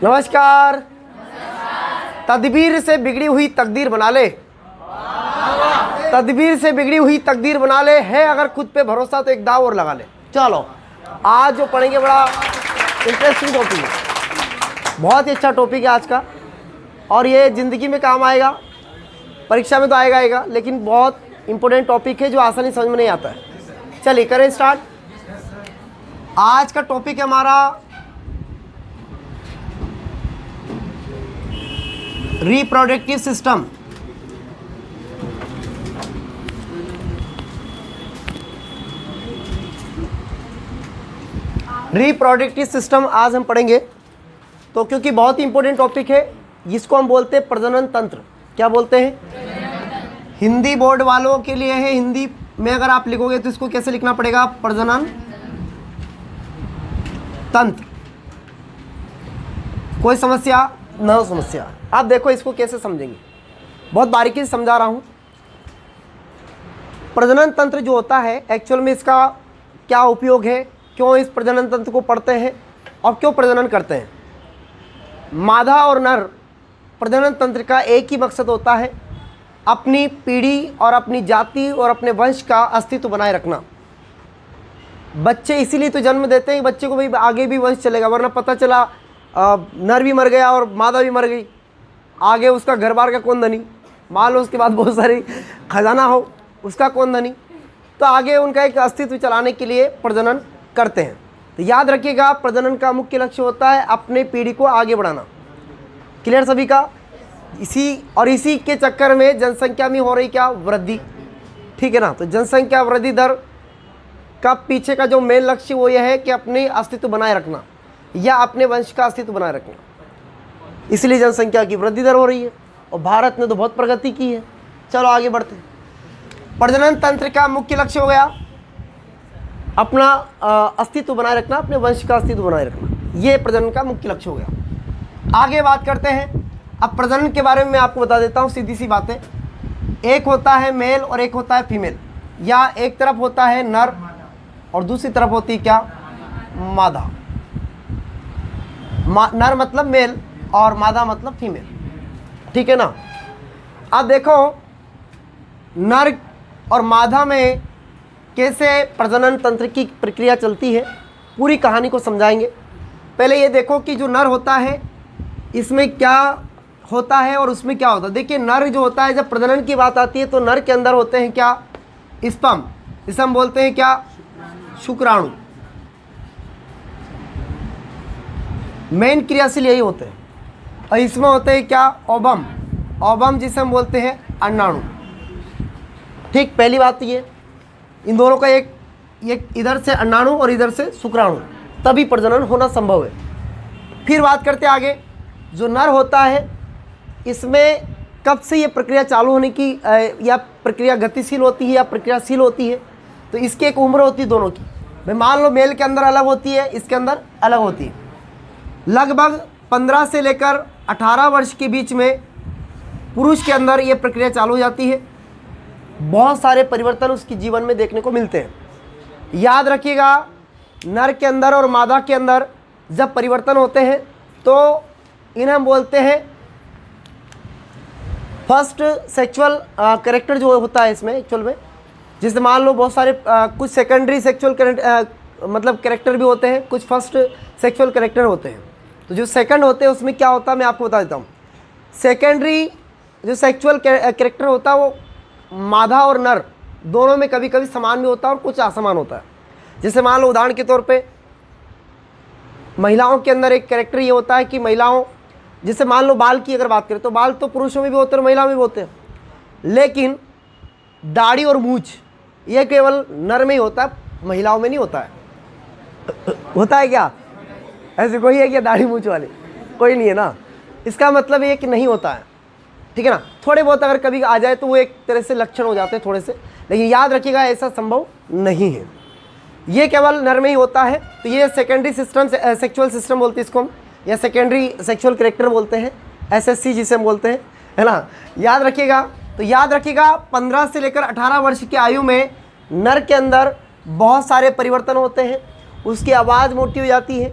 नमस्कार। तदबीर से बिगड़ी हुई तकदीर बना ले, तदबीर से बिगड़ी हुई तकदीर बना ले, है अगर खुद पे भरोसा तो एक दाव और लगा ले। चलो आज जो पढ़ेंगे बड़ा इंटरेस्टिंग टॉपिक है, बहुत ही अच्छा टॉपिक है आज का, और ये ज़िंदगी में काम आएगा, परीक्षा में तो आएगा आएगा, लेकिन बहुत इंपॉर्टेंट टॉपिक है जो आसानी समझ में नहीं आता है। चलिए करें स्टार्ट। आज का टॉपिक है हमारा रिप्रोडक्टिव सिस्टम। रिप्रोडक्टिव सिस्टम आज हम पढ़ेंगे, तो क्योंकि बहुत ही इंपॉर्टेंट टॉपिक है, जिसको हम बोलते हैं प्रजनन तंत्र। क्या बोलते हैं? हिंदी बोर्ड वालों के लिए है, हिंदी में अगर आप लिखोगे तो इसको कैसे लिखना पड़ेगा? प्रजनन तंत्र। कोई समस्या? न समस्या। आप देखो इसको कैसे समझेंगे, बहुत बारीकी से समझा रहा हूँ। प्रजनन तंत्र जो होता है एक्चुअल में इसका क्या उपयोग है, क्यों इस प्रजनन तंत्र को पढ़ते हैं और क्यों प्रजनन करते हैं। मादा और नर प्रजनन तंत्र का एक ही मकसद होता है, अपनी पीढ़ी और अपनी जाति और अपने वंश का अस्तित्व बनाए रखना। बच्चे इसीलिए तो जन्म देते हैं कि बच्चे को भाई आगे भी वंश चलेगा, वरना पता चला नर भी मर गया और मादा भी मर गई, आगे उसका घर बार का कौन धनी, मान लो उसके बाद बहुत सारी खजाना हो, उसका कौन धनी। तो आगे उनका एक अस्तित्व चलाने के लिए प्रजनन करते हैं। तो याद रखिएगा, प्रजनन का मुख्य लक्ष्य होता है अपने पीढ़ी को आगे बढ़ाना। क्लियर सभी का? इसी के चक्कर में जनसंख्या में हो रही क्या? वृद्धि। ठीक है ना? तो जनसंख्या वृद्धि दर का पीछे का जो मेन लक्ष्य वो ये है कि अपने अस्तित्व बनाए रखना या अपने वंश का अस्तित्व बनाए रखना, इसलिए जनसंख्या की वृद्धि दर हो रही है। और भारत ने तो बहुत प्रगति की है। चलो आगे बढ़ते हैं। प्रजनन तंत्र का मुख्य लक्ष्य हो गया अपना अस्तित्व बनाए रखना, अपने वंश का अस्तित्व बनाए रखना, ये प्रजनन का मुख्य लक्ष्य हो गया। आगे बात करते हैं। अब प्रजनन के बारे में मैं आपको बता देता हूँ, सीधी सी बातें। एक होता है मेल और एक होता है फीमेल, या एक तरफ होता है नर और दूसरी तरफ होती है क्या? मादा। नर मतलब मेल और मादा मतलब फीमेल। ठीक है ना? अब देखो नर और मादा में कैसे प्रजनन तंत्र की प्रक्रिया चलती है, पूरी कहानी को समझाएंगे। पहले ये देखो कि जो नर होता है इसमें क्या होता है और उसमें क्या होता है। देखिए नर जो होता है, जब प्रजनन की बात आती है तो नर के अंदर होते हैं क्या? स्पर्म। इसे हम बोलते हैं क्या? शुक्राणु। मेन क्रियाशील यही होते हैं। और इसमें होते हैं क्या? ओवम। ओवम जिसे हम बोलते हैं अंडाणु। ठीक, पहली बात तो ये, इन दोनों का एक इधर से अंडाणु और इधर से शुक्राणु, तभी प्रजनन होना संभव है। फिर बात करते हैं आगे। जो नर होता है इसमें कब से ये प्रक्रिया चालू होने की या प्रक्रिया गतिशील होती है या प्रक्रियाशील होती है, तो इसकी एक उम्र होती है दोनों की। भाई मान लो मेल के अंदर अलग होती है, इसके अंदर अलग होती है। लगभग 15 से लेकर 18 वर्ष के बीच में पुरुष के अंदर ये प्रक्रिया चालू हो जाती है। बहुत सारे परिवर्तन उसके जीवन में देखने को मिलते हैं। याद रखिएगा, नर के अंदर और मादा के अंदर जब परिवर्तन होते हैं तो इन्हें हम बोलते हैं फर्स्ट सेक्सुअल कैरेक्टर जो होता है इसमें एक्चुअल में। जैसे मान लो बहुत सारे कुछ सेकेंडरी सेक्सुअल मतलब कैरेक्टर भी होते हैं, कुछ फर्स्ट सेक्सुअल कैरेक्टर होते हैं। तो जो सेकंड होते हैं उसमें क्या होता है मैं आपको बता देता हूँ। सेकेंडरी जो सेक्सुअल कैरेक्टर होता है वो मादा और नर दोनों में कभी कभी समान भी होता है और कुछ असमान होता है। जैसे मान लो उदाहरण के तौर पे महिलाओं के अंदर एक कैरेक्टर ये होता है कि महिलाओं, जैसे मान लो बाल की अगर बात करें तो बाल तो पुरुषों में भी होते हैं और महिलाओं में भी होते हैं, लेकिन दाढ़ी और मूछ ये केवल नर में ही होता है, महिलाओं में नहीं होता है। होता है क्या? ऐसे कोई है क्या दाढ़ी मूछ वाले? कोई नहीं है ना। इसका मतलब ये कि नहीं होता है। ठीक है ना? थोड़े बहुत अगर कभी आ जाए तो वो एक तरह से लक्षण हो जाते हैं थोड़े से, लेकिन याद रखिएगा ऐसा संभव नहीं है, ये केवल नर में ही होता है। तो ये सेकेंडरी सिस्टम, सेक्सुअल सिस्टम बोलते हैं इसको हम, या सेकेंडरी सेक्सुअल कैरेक्टर बोलते हैं, SSC जिसे हम बोलते हैं, है ना? याद रखिएगा। तो याद रखिएगा 15 से लेकर 18 वर्ष की आयु में नर के अंदर बहुत सारे परिवर्तन होते हैं। उसकी आवाज़ मोटी हो जाती है,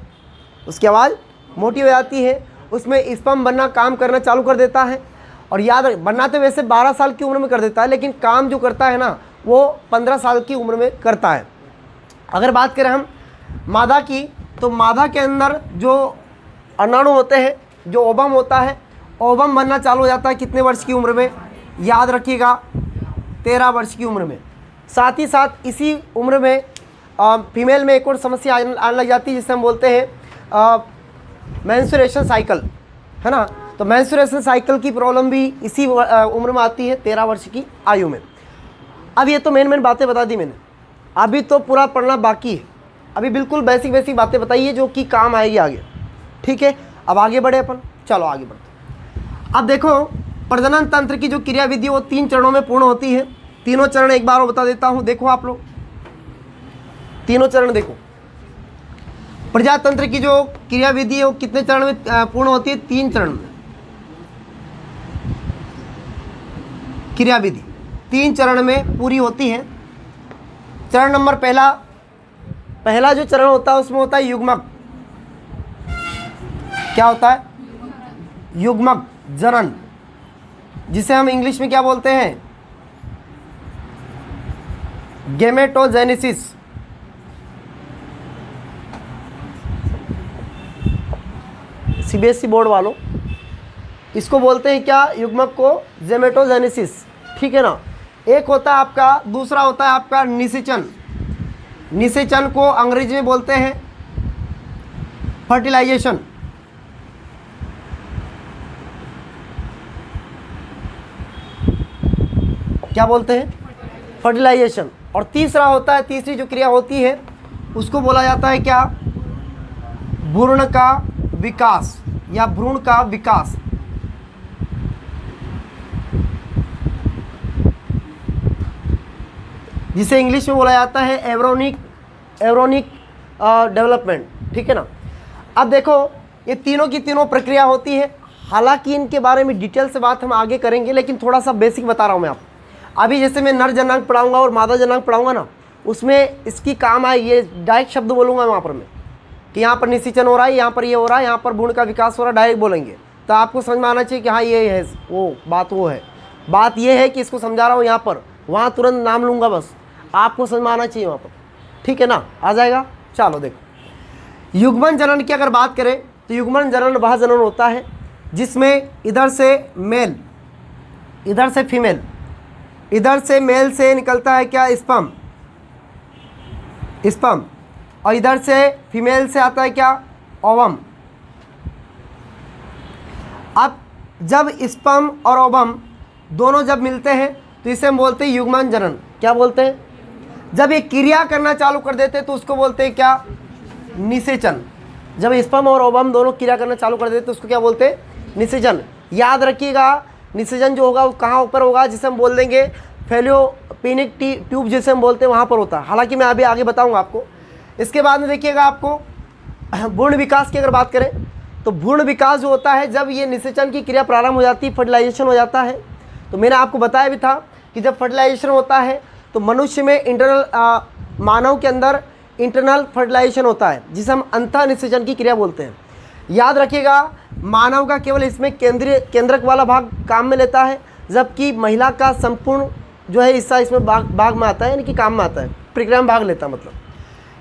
उसकी आवाज़ मोटी हो जाती है, उसमें स्पर्म बनना काम करना चालू कर देता है। और याद बनना तो वैसे 12 साल की उम्र में कर देता है, लेकिन काम जो करता है ना वो 15 साल की उम्र में करता है। अगर बात करें हम मादा की, तो मादा के अंदर जो अण्डाणु होते हैं, जो ओवम होता है, ओवम बनना चालू हो जाता है कितने वर्ष की उम्र में? याद रखिएगा 13 वर्ष की उम्र में। साथ ही साथ इसी उम्र में फीमेल में एक और समस्या आने लग जाती है जिसे हम बोलते हैं मेंस्ट्रुएशन साइकिल, है ना। तो मेंस्ट्रुएशन साइकिल की प्रॉब्लम भी इसी उम्र में आती है 13 वर्ष की आयु में। अब ये तो मेन बातें बता दी मैंने, अभी तो पूरा पढ़ना बाकी है। अभी बिल्कुल बेसिक बातें बताइए जो कि काम आएगी आगे, ठीक है। अब आगे बढ़े अपन, चलो आगे बढ़ते। अब देखो प्रजनन तंत्र की जो क्रियाविधि वो 3 चरणों में पूर्ण होती है। तीनों चरण एक बार और बता देता हूँ, देखो आप लोग तीनों चरण देखो। प्रजातंत्र की जो क्रियाविधि है वो कितने चरण में पूर्ण होती है? 3 चरण में क्रियाविधि 3 चरण में पूरी होती है। चरण नंबर पहला जो चरण होता है उसमें होता है युग्मक। क्या होता है? युग्मक जनन, जिसे हम इंग्लिश में क्या बोलते हैं? गेमेटोजेनेसिस। सीबीएसई बोर्ड वालों इसको बोलते हैं क्या? युग्मक को गेमेटोजेनेसिस, ठीक है ना। एक होता है आपका, दूसरा होता है आपका निषेचन। निषेचन को अंग्रेजी में बोलते हैं फर्टिलाइजेशन। क्या बोलते हैं? फर्टिलाइजेशन। और तीसरा होता है, तीसरी जो क्रिया होती है उसको बोला जाता है क्या? भ्रूण का विकास या भ्रूण का विकास। जिसे इंग्लिश में बोला जाता है एब्रोनिक डेवलपमेंट, ठीक है ना। अब देखो ये तीनों की तीनों प्रक्रिया होती है। हालांकि इनके बारे में डिटेल से बात हम आगे करेंगे, लेकिन थोड़ा सा बेसिक बता रहा हूँ मैं आपको। अभी जैसे मैं नर जनांग पढ़ाऊंगा और मादा जनांग पढ़ाऊंगा ना, उसमें इसकी काम आए, ये डायरेक्ट शब्द बोलूँगा वहाँ पर मैं कि यहाँ पर निषेचन हो रहा है, यहाँ पर ये हो रहा है, यहाँ पर भ्रूण का विकास हो रहा है, डायरेक्ट बोलेंगे तो आपको समझ में आना चाहिए कि हाँ ये है वो बात, वो है बात, ये है कि इसको समझा रहा हूँ यहाँ पर, वहाँ तुरंत नाम लूँगा, बस आपको समझ में आना चाहिए वहाँ पर, ठीक है ना। आ जाएगा। चलो देखो युग्मन जनन की अगर बात करें तो युग्मन जनन वह जनन होता है जिसमें इधर से मेल, इधर से फीमेल, इधर से मेल से निकलता है क्या? स्पर्म, और इधर से फीमेल से आता है क्या? ओवम। अब जब स्पर्म और ओवम दोनों जब मिलते हैं तो इसे हम बोलते हैं युग्मन जनन। क्या बोलते हैं? जब ये क्रिया करना चालू कर देते हैं तो उसको बोलते हैं क्या? निषेचन। जब स्पर्म और ओवम दोनों क्रिया करना चालू कर देते हैं तो उसको क्या बोलते हैं? निषेचन। याद रखिएगा निषेचन जो होगा वो कहाँ ऊपर होगा? जिसे हम बोल देंगे फैलियोपिनिक ट्यूब, जिसे हम बोलते हैं वहाँ पर होता है। हालांकि मैं अभी आगे बताऊँगा आपको। इसके बाद में देखिएगा आपको भ्रूण विकास की अगर बात करें तो भ्रूण विकास जो होता है जब ये निषेचन की क्रिया प्रारंभ हो जाती है, फर्टिलाइजेशन हो जाता है। तो मैंने आपको बताया भी था कि जब फर्टिलाइजेशन होता है तो मनुष्य में इंटरनल, मानव के अंदर इंटरनल फर्टिलाइजेशन होता है जिसे हम अंतः निषेचन की क्रिया बोलते हैं। याद रखिएगा मानव का केवल इसमें केंद्रक वाला भाग काम में लेता है, जबकि महिला का संपूर्ण जो है हिस्सा इसमें भाग में आता है, यानी कि काम में आता है, प्रक्रिया में भाग लेता है मतलब।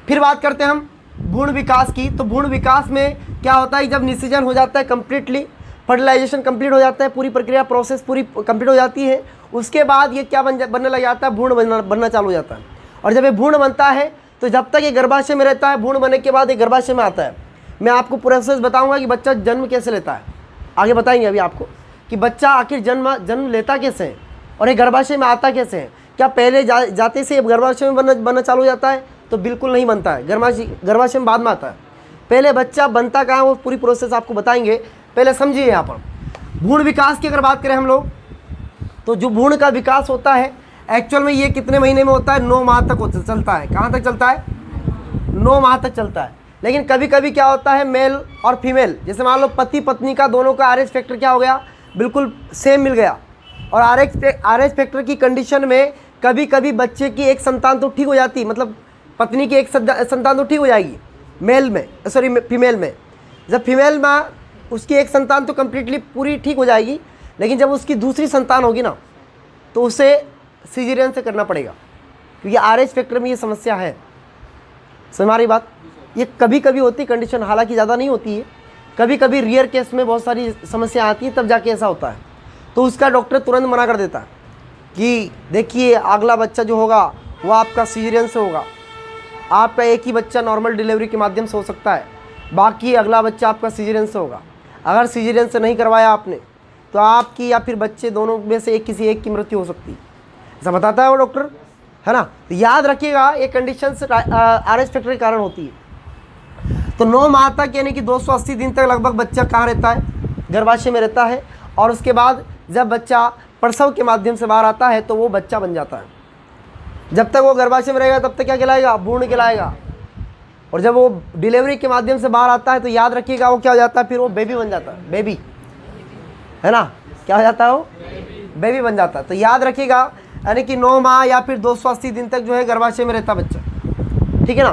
फिर बात करते हैं हम भ्रूण विकास की। तो भ्रूण विकास में क्या होता है? जब निषेचन हो जाता है कम्प्लीटली, फर्टिलाइजेशन कंप्लीट हो जाता है, पूरी प्रक्रिया प्रोसेस पूरी कंप्लीट हो जाती है, उसके बाद ये क्या बनने लग जाता है? भ्रूण बनना चालू हो जाता है। और जब ये भ्रूण बनता है तो जब तक ये गर्भाशय में रहता है, भ्रूण बनने के बाद ये गर्भाशय में आता है। मैं आपको प्रोसेस बताऊंगा कि बच्चा जन्म कैसे लेता है, आगे बताएंगे अभी आपको कि बच्चा आखिर जन्म लेता कैसे है और ये गर्भाशय में आता कैसे है। क्या पहले जाते से गर्भाशय में बनना चालू हो जाता है? तो बिल्कुल नहीं बनता है, गर्भाशय में बाद में आता है। पहले बच्चा बनता कहाँ है वो पूरी प्रोसेस आपको बताएंगे, पहले समझिए। यहाँ पर भ्रूण विकास की अगर बात करें हम लोग तो जो भ्रूण का विकास होता है एक्चुअल में ये कितने महीने में होता है? 9 माह तक चलता है। कहाँ तक चलता है? 9 माह तक चलता है। लेकिन कभी कभी क्या होता है, मेल और फीमेल, जैसे मान लो पति पत्नी का दोनों का RH फैक्टर क्या हो गया? बिल्कुल सेम मिल गया। और RH फैक्टर की कंडीशन में कभी कभी बच्चे की एक संतान तो ठीक हो जाती, मतलब पत्नी की एक संतान तो ठीक हो जाएगी मेल में, सॉरी फीमेल में, जब फीमेल माँ, उसकी एक संतान तो कम्प्लीटली पूरी ठीक हो जाएगी, लेकिन जब उसकी दूसरी संतान होगी ना, तो उसे सीजरियन से करना पड़ेगा, क्योंकि RH फैक्टर में ये समस्या है। समझ हमारी बात? ये कभी कभी होती कंडीशन, हालांकि ज़्यादा नहीं होती है, कभी कभी रियर केस में बहुत सारी समस्या आती है, तब जाके ऐसा होता है। तो उसका डॉक्टर तुरंत मना कर देता है कि देखिए अगला बच्चा जो होगा वो आपका सीजरियन से होगा, आपका एक ही बच्चा नॉर्मल डिलीवरी के माध्यम से हो सकता है, बाकी अगला बच्चा आपका सीजरियन से होगा। अगर सीजरियन से नहीं करवाया आपने तो आपकी या फिर बच्चे दोनों में से किसी एक की मृत्यु हो सकती है, ऐसा बताता है वो डॉक्टर, है ना। तो याद रखिएगा ये कंडीशन RH फैक्टर के कारण होती है। तो 9 माह तक यानी कि 280 दिन तक लगभग बच्चा कहाँ रहता है? गर्भाशय में रहता है। और उसके बाद जब बच्चा प्रसव के माध्यम से बाहर आता है तो वो बच्चा बन जाता है। जब तक वो गर्भाशय में रहेगा तब तक क्या कहलाएगा? भ्रूण कहलाएगा। और जब वो डिलीवरी के माध्यम से बाहर आता है तो याद रखिएगा वो क्या हो जाता है? फिर वो बेबी बन जाता है, बेबी, है ना। क्या हो जाता है वो? बेबी बन जाता है। तो याद रखिएगा यानी कि 9 माह या फिर 280 दिन तक जो है गर्भाशय में रहता बच्चा, ठीक है ना।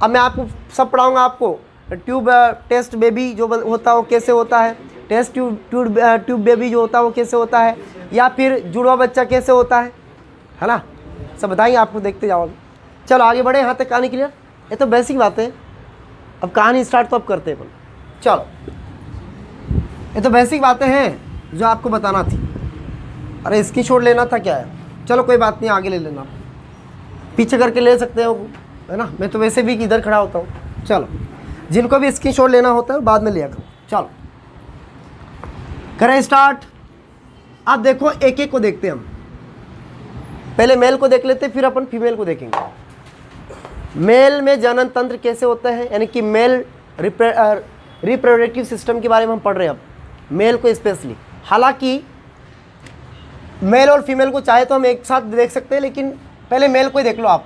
अब मैं आपको सब पढ़ाऊँगा, आपको ट्यूब टेस्ट बेबी जो होता है वो कैसे होता है, टेस्ट ट्यूब बेबी जो होता है वो कैसे होता है, या फिर जुड़वा बच्चा कैसे होता है ना, सब बताएंगे आपको, देखते जाओगे। चलो आगे बढ़े, यहाँ तक कहानी क्लियर? ये तो बेसिक बातें हैं, अब कहानी स्टार्ट तो अब करते हैं अपन। चलो, ये तो बेसिक बातें हैं जो आपको बताना थी। अरे इसकी छोड़ लेना था क्या है? चलो कोई बात नहीं, आगे ले लेना, पीछे करके ले सकते हो, है ना। मैं तो वैसे भी इधर खड़ा होता हूँ। चलो, जिनको भी स्क्रीन शॉट लेना होता है बाद में लिया करो। चलो करें स्टार्ट। अब देखो एक एक को देखते हैं हम, पहले मेल को देख लेते फिर अपन फीमेल को देखेंगे। मेल में जनन तंत्र कैसे होता है, यानी कि मेल रिप्रोडक्टिव सिस्टम के बारे में हम पढ़ रहे हैं अब, मेल को स्पेशली। हालांकि मेल और फीमेल को चाहे तो हम एक साथ देख सकते हैं, लेकिन पहले मेल को ही देख लो आप।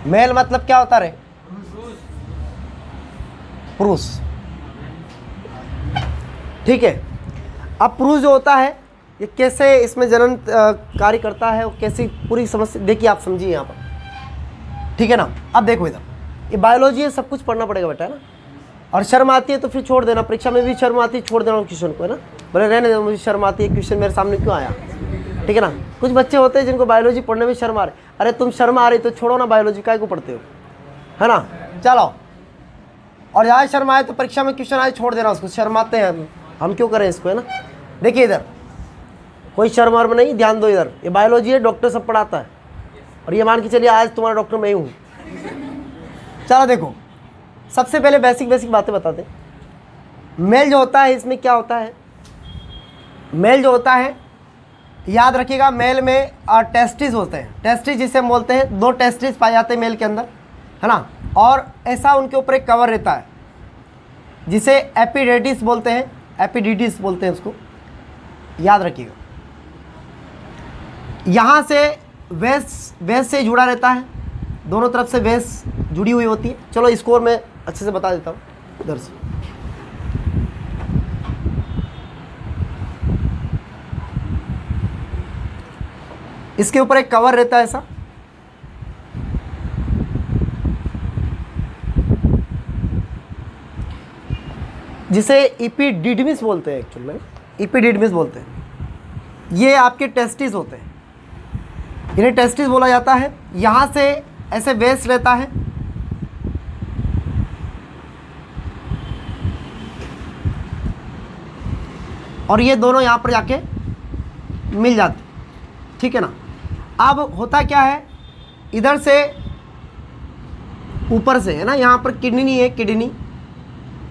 मेल मतलब क्या होता है? पुरुष, ठीक है। अब पुरुष जो होता है ये कैसे इसमें जनन कार्य करता है, और कैसी पूरी समस्या देखिए, आप समझिए यहाँ पर, ठीक है ना। अब देखो इधर, ये बायोलॉजी है, सब कुछ पढ़ना पड़ेगा बेटा, है ना। और शर्म आती है तो फिर छोड़ देना, परीक्षा में भी शर्म आती है छोड़ देना क्वेश्चन को, है ना। बोले रहने दो, मुझे शर्म आती है, क्वेश्चन मेरे सामने क्यों आया, ठीक है ना। कुछ बच्चे होते हैं जिनको बायोलॉजी पढ़ने में शर्म आ रही, अरे तुम शर्म आ रही तो छोड़ो ना बायोलॉजी, काय को पढ़ते हो, है ना। चलो, और यहाँ शर्म आए तो परीक्षा में क्वेश्चन आए छोड़ देना उसको, शर्माते हैं हम क्यों करें इसको, है ना। देखिए इधर कोई शर्म वर्म नहीं, ध्यान दो इधर, ये बायोलॉजी है, डॉक्टर सब पढ़ाता है, और ये मान के चलिए आज तुम्हारा डॉक्टर मैं ही हूँ। चलो देखो, सबसे पहले बेसिक बातें बताते हैं। मेल जो होता है इसमें क्या होता है? मेल जो होता है याद रखिएगा, मेल में टेस्टिस होते हैं, टेस्टिस जिसे हम बोलते हैं, 2 टेस्टिस पाए जाते हैं मेल के अंदर, है ना। और ऐसा उनके ऊपर एक कवर रहता है जिसे एपिडेटिस बोलते हैं, एपिडिडिस बोलते हैं उसको, याद रखिएगा। यहाँ से वेस से जुड़ा रहता है, दोनों तरफ से वेस जुड़ी हुई होती है। चलो स्कोर में अच्छे से बता देता हूँ इधर से। इसके ऊपर एक कवर रहता है ऐसा, जिसे एपिडिडमिस बोलते हैं, एक्चुअल में एपिडिडमिस बोलते हैं। ये आपके टेस्टिस होते हैं, इन्हें टेस्टिस बोला जाता है। यहाँ से ऐसे वेस रहता है, और ये दोनों यहाँ पर जाके मिल जाते, ठीक है ना। अब होता क्या है, इधर से ऊपर से, है ना, यहाँ पर किडनी है, किडनी,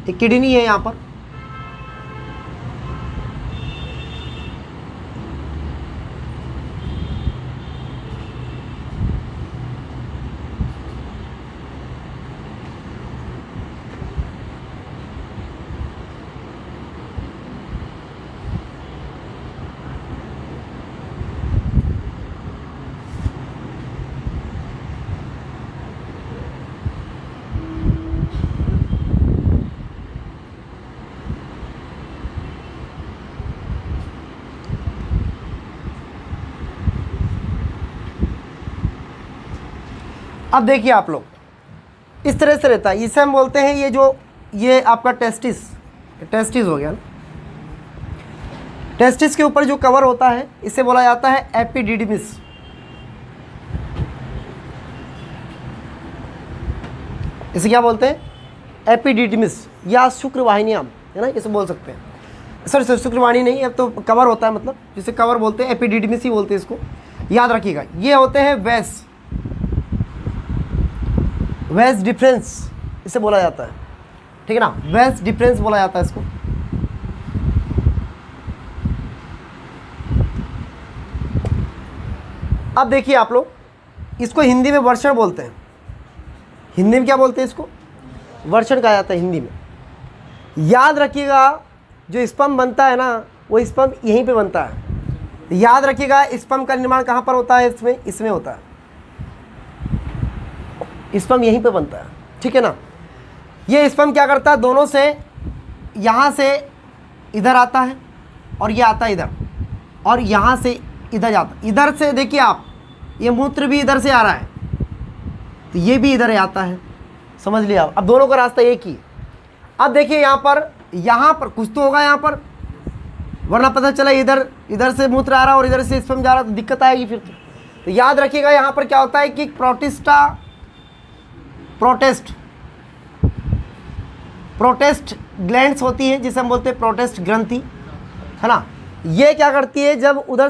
एक किडनी है यहाँ पर, अब देखिए आप लोग, इस तरह से रहता है। इसे हम बोलते हैं ये आपका टेस्टिस हो गया ना। टेस्टिस के ऊपर जो कवर होता है इसे बोला जाता है एपिडिडिमिस। इसे क्या बोलते हैं? एपिडिडिमिस या शुक्रवाहिनियाँ, है ना, इसे बोल सकते हैं। सर शुक्रवाहिनी नहीं, अब तो कवर होता है, मतलब जिसे कवर बोलते हैं एपिडिडिमिस ही बोलते हैं इसको। याद रखिएगा ये होते हैं वेस डिफरेंस इसे बोला जाता है, ठीक है ना, वेस डिफरेंस बोला जाता है इसको। अब देखिए आप लोग, इसको हिंदी में वर्षण बोलते हैं। हिंदी में क्या बोलते हैं? इसको वर्षण कहा जाता है हिंदी में। याद रखिएगा जो स्पर्म बनता है ना, वो स्पर्म यहीं पे बनता है। याद रखिएगा स्पर्म का निर्माण कहाँ पर होता है? इसमें होता है। स्पर्म यहीं पे बनता है, ठीक है ना। ये स्पर्म क्या करता है? दोनों से, यहाँ से इधर आता है और ये आता है इधर, और यहाँ से इधर जाता है। इधर से देखिए आप, ये मूत्र भी इधर से आ रहा है, तो ये भी इधर आता है, समझ लिया। अब दोनों का रास्ता एक ही। अब देखिए यहाँ पर कुछ तो होगा यहाँ पर, वरना पता चला इधर से मूत्र आ रहा और इधर से स्पर्म जा रहा तो दिक्कत आएगी फिर तो याद रखिएगा यहाँ पर क्या होता है कि प्रोटेस्ट ग्लैंड्स होती है, जिसे हम बोलते हैं प्रोटेस्ट ग्रंथि, है ना। ये क्या करती है? जब इधर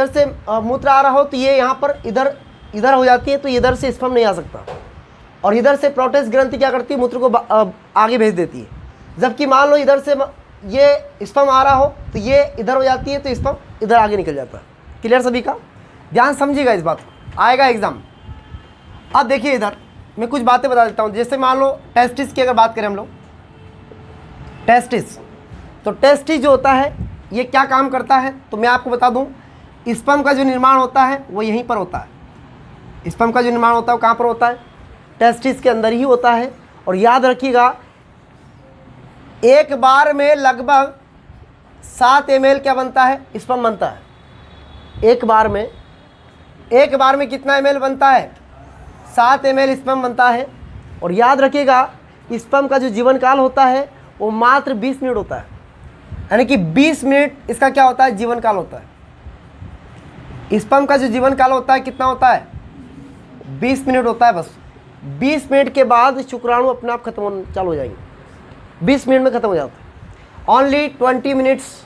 से मूत्र आ रहा हो तो ये यहाँ पर इधर हो जाती है, तो इधर से स्पर्म नहीं आ सकता, और इधर से प्रोटेस्ट ग्रंथि क्या करती है? मूत्र को आगे भेज देती है। जबकि मान लो इधर से ये स्पर्म आ रहा हो तो ये इधर हो जाती है, तो स्पर्म इधर आगे निकल जाता है। क्लियर सभी का? ध्यान समझिएगा इस बात को, आएगा एग्जाम। अब देखिए इधर मैं कुछ बातें बता देता हूँ। जैसे मान लो टेस्टिस की अगर बात करें हम लोग, टेस्टिस, तो टेस्टिस जो होता है ये क्या काम करता है? तो मैं आपको बता दूँ, स्पर्म का जो निर्माण होता है वो यहीं पर होता है। स्पर्म का जो निर्माण होता है वो कहाँ पर होता है? टेस्टिस के अंदर ही होता है। और याद रखिएगा एक बार में लगभग 7 ml क्या बनता है? स्पर्म बनता है। एक बार में कितना ml बनता है? 7 ml स्पर्म बनता है। और याद रखिएगा स्पर्म का जो जीवन काल होता है वो मात्र 20 मिनट होता है, यानी कि 20 मिनट इसका क्या होता है? जीवन काल होता है। स्पर्म का जो जीवन काल होता है कितना होता है? 20 मिनट होता है बस। 20 मिनट के बाद शुक्राणु अपने आप खत्म होना चालू हो जाएंगे, 20 मिनट में खत्म हो जाता है। ओनली 20 मिनट्स,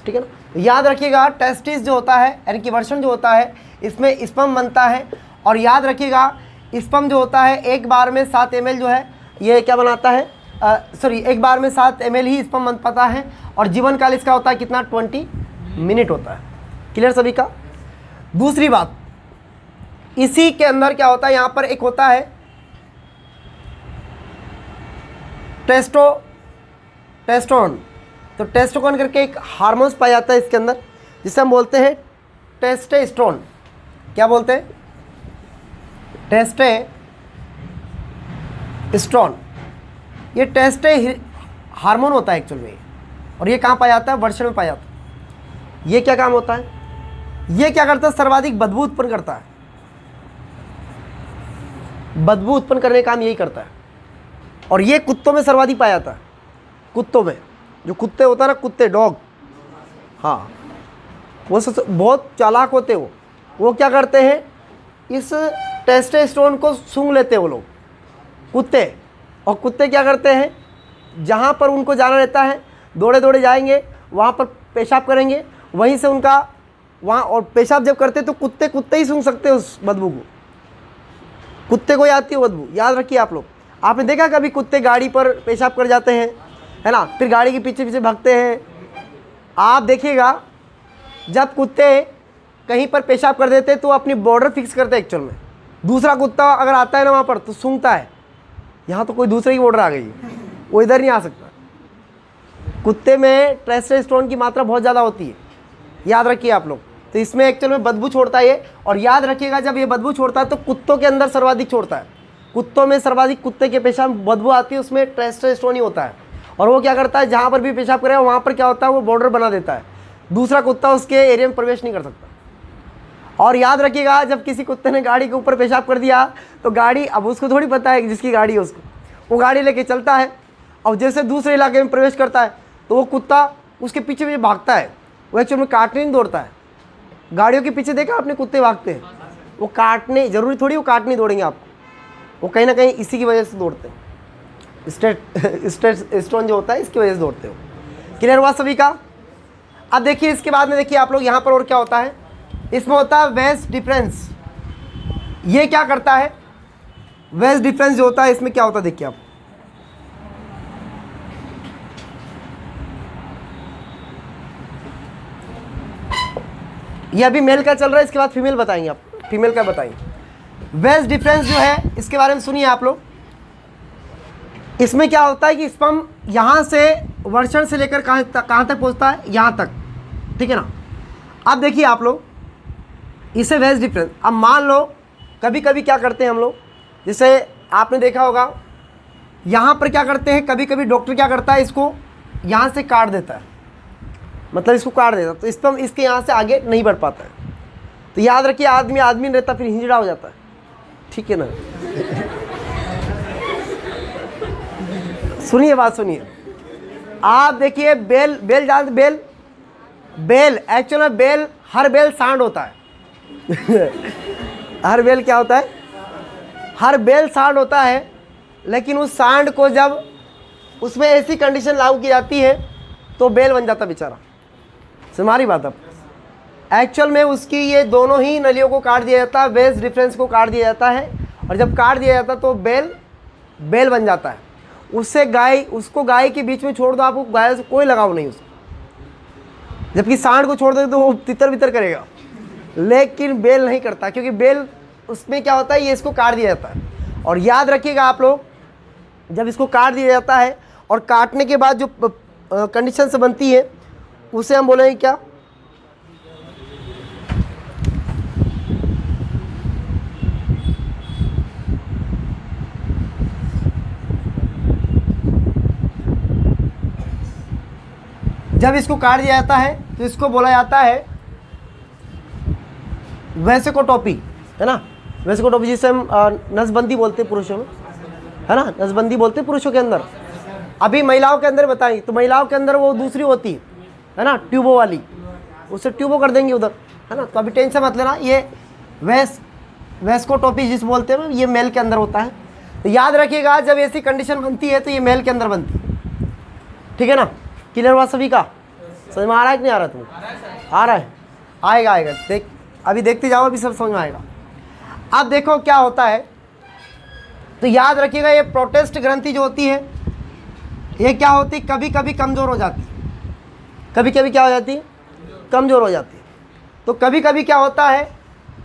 ठीक है ना। याद रखिएगा टेस्टिस जो होता है यानी कि वर्षण जो होता है, इसमें स्पर्म बनता है। और याद रखिएगा स्पर्म जो होता है एक बार में 7 ml जो है ये क्या बनाता है? एक बार में 7 ml ही स्पर्म बन पाता है, और जीवन काल इसका होता है कितना? 20 मिनट होता है। क्लियर सभी का? दूसरी बात, इसी के अंदर क्या होता है? यहाँ पर एक होता है टेस्टोन। तो टेस्टोन करके एक हार्मोन्स पाया जाता है इसके अंदर, जिसे हम बोलते हैं टेस्टेस्टोन। क्या बोलते हैं? टेस्टेस्टोन। ये टेस्टे हार्मोन होता है एक्चुअल में, और ये कहाँ पाया जाता है? वर्षण में पाया जाता है। ये क्या काम होता है? ये क्या करता है? सर्वाधिक बदबू उत्पन्न करता है। बदबू उत्पन्न करने का काम यही करता है। और ये कुत्तों में सर्वाधिक पाया जाता है। कुत्तों में जो कुत्ते होता है ना, कुत्ते, डॉग, हाँ, वो बहुत चालाक होते हैं। वो क्या करते हैं? इस टेस्टोस्टेरोन को सूंघ लेते हैं वो लोग, कुत्ते। और कुत्ते क्या करते हैं? जहाँ पर उनको जाना रहता है दौड़े दौड़े जाएंगे, वहाँ पर पेशाब करेंगे, वहीं से उनका वहाँ, और पेशाब जब करते तो कुत्ते ही सूंघ सकते हैं उस बदबू को। कुत्ते को आती है बदबू, याद रखिए आप लोग। आपने देखा कभी कुत्ते गाड़ी पर पेशाब कर जाते हैं, है ना, फिर गाड़ी के पीछे पीछे भागते हैं। आप देखिएगा जब कुत्ते कहीं पर पेशाब कर देते तो अपनी बॉर्डर फिक्स करते हैं एक्चुअल में। दूसरा कुत्ता अगर आता है ना वहाँ पर तो सूंघता है, यहाँ तो कोई दूसरे की बॉर्डर आ गई, वो इधर नहीं आ सकता। कुत्ते में टेस्टोस्टेरोन की मात्रा बहुत ज़्यादा होती है, याद रखिए आप लोग। तो इसमें एक्चुअल में बदबू छोड़ता है ये। और याद रखिएगा जब ये बदबू छोड़ता है तो कुत्तों के अंदर सर्वाधिक छोड़ता है। कुत्तों में सर्वाधिक कुत्ते के पेशाब बदबू आती है, उसमें टेस्टोस्टेरोन ही होता है। और वो क्या करता है? जहाँ पर भी पेशाब करेगा वहाँ पर क्या होता है? वो बॉर्डर बना देता है, दूसरा कुत्ता उसके एरिया में प्रवेश नहीं कर सकता। और याद रखिएगा, जब किसी कुत्ते ने गाड़ी के ऊपर पेशाब कर दिया तो गाड़ी, अब उसको थोड़ी पता है कि जिसकी गाड़ी है उसको, वो गाड़ी लेके चलता है और जैसे दूसरे इलाके में प्रवेश करता है तो वो कुत्ता उसके पीछे पीछे भागता है। वो एक्चुअल में काटने नहीं दौड़ता है। गाड़ियों के पीछे देखा आपने कुत्ते भागते हैं, वो काटने, ज़रूरी थोड़ी वो काटने दौड़ेंगे आपको, वो कहीं ना कहीं इसी की वजह से दौड़ते हैं। स्टोन जो होता है इसकी वजह से दौड़ते हो। क्लियर हुआ सभी का? अब देखिए इसके बाद में देखिए आप लोग यहाँ पर और क्या होता है, इसमें होता है वेज डिफरेंस। ये क्या करता है, वेज डिफरेंस जो होता है इसमें क्या होता है देखिए आप, ये अभी मेल का चल रहा है, इसके बाद फीमेल बताएंगे, आप फीमेल का बताएंगे। वेज डिफरेंस जो है इसके बारे में सुनिए आप लोग। इसमें क्या होता है कि स्पर्म यहाँ से वर्षण से लेकर कहाँ तक पहुँचता है, यहाँ तक, ठीक है ना। अब देखिए आप लोग इसे वेज डिफरेंस। अब मान लो कभी कभी क्या करते हैं हम लोग, जैसे आपने देखा होगा यहाँ पर क्या करते हैं, कभी कभी डॉक्टर क्या करता है, इसको यहाँ से काट देता है, मतलब इसको काट देता है, तो स्पर्म इसके यहाँ से आगे नहीं बढ़ पाता है। तो याद रखिए आदमी नहीं रहता, फिर हिंजड़ा हो जाता है, ठीक है ना। सुनिए बात सुनिए, आप देखिए बेल जानते, बेल एक्चुअल में बेल, हर बेल सांड होता है। हर बेल क्या होता है, हर बेल सांड होता है, लेकिन उस सांड को जब उसमें ऐसी कंडीशन लागू की जाती है तो बेल बन जाता बेचारा। हमारी बात अब एक्चुअल में उसकी ये दोनों ही नलियों को काट दिया जाता है, वेज डिफरेंस को काट दिया जाता है, और जब काट दिया जाता है तो बेल बन जाता है। उससे उसको गाय के बीच में छोड़ दो, आपको गाय से कोई लगाव नहीं उसको, जबकि सांड को छोड़ दो तो वो तितर बितर करेगा, लेकिन बेल नहीं करता, क्योंकि बेल उसमें क्या होता है, ये इसको काट दिया जाता है। और याद रखिएगा आप लोग, जब इसको काट दिया जाता है और काटने के बाद जो कंडीशन से बनती है उसे हम बोलेंगे क्या, जब इसको काट दिया जाता है तो इसको बोला जाता है वेसिकोटोपी, है ना। वेसिकोटोपी जिसे हम नसबंदी बोलते हैं पुरुषों में, है ना, नसबंदी बोलते हैं पुरुषों के अंदर। अभी महिलाओं के अंदर बताएंगे तो महिलाओं के अंदर वो दूसरी होती है ना, ट्यूबो वाली, उससे ट्यूबो कर देंगे उधर, है ना। तो अभी टेंशन मत लेना, ये वेस्कोटोपी जिस बोलते हैं ये मेल के अंदर होता है। तो याद रखिएगा जब ऐसी कंडीशन बनती है तो ये मेल के अंदर बनती है, ठीक है ना। क्लियर हुआ सभी का? समझ में आ रहा है कि नहीं आ रहा? तुम्हें आ रहा है? आएगा, अभी देखते जाओ, अभी सब समझ में आएगा। अब देखो क्या होता है, तो याद रखिएगा ये प्रोटेस्ट ग्रंथि जो होती है ये क्या होती है, कभी कभी कमज़ोर हो जाती है, कभी कभी क्या हो जाती है, कमज़ोर हो जाती है। तो कभी कभी क्या होता है,